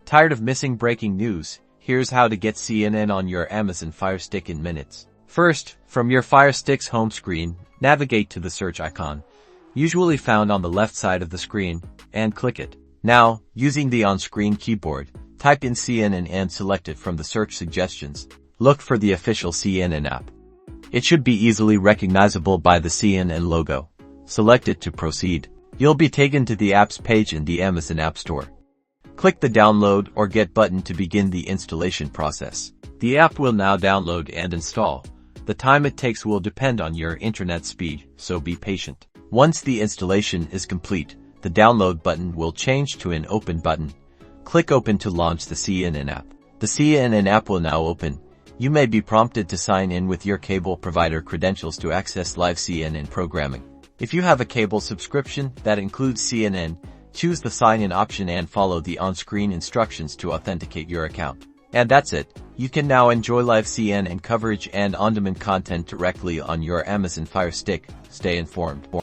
Tired of missing breaking news? Here's how to get CNN on your Amazon Fire Stick in minutes. First, from your Fire Stick's home screen, navigate to the search icon, usually found on the left side of the screen, and click it. Now, using the on-screen keyboard, type in CNN and select it from the search suggestions. Look for the official CNN app. It should be easily recognizable by the CNN logo. Select it to proceed. You'll be taken to the apps page in the Amazon App Store. Click the download or get button to begin the installation process. The app will now download and install. The time it takes will depend on your internet speed, so be patient. Once the installation is complete, the download button will change to an open button. Click open to launch the CNN app. The CNN app will now open. You may be prompted to sign in with your cable provider credentials to access live CNN programming. If you have a cable subscription that includes CNN, choose the sign-in option and follow the on-screen instructions to authenticate your account. And that's it. You can now enjoy live CNN coverage and on-demand content directly on your Amazon Fire Stick. Stay informed.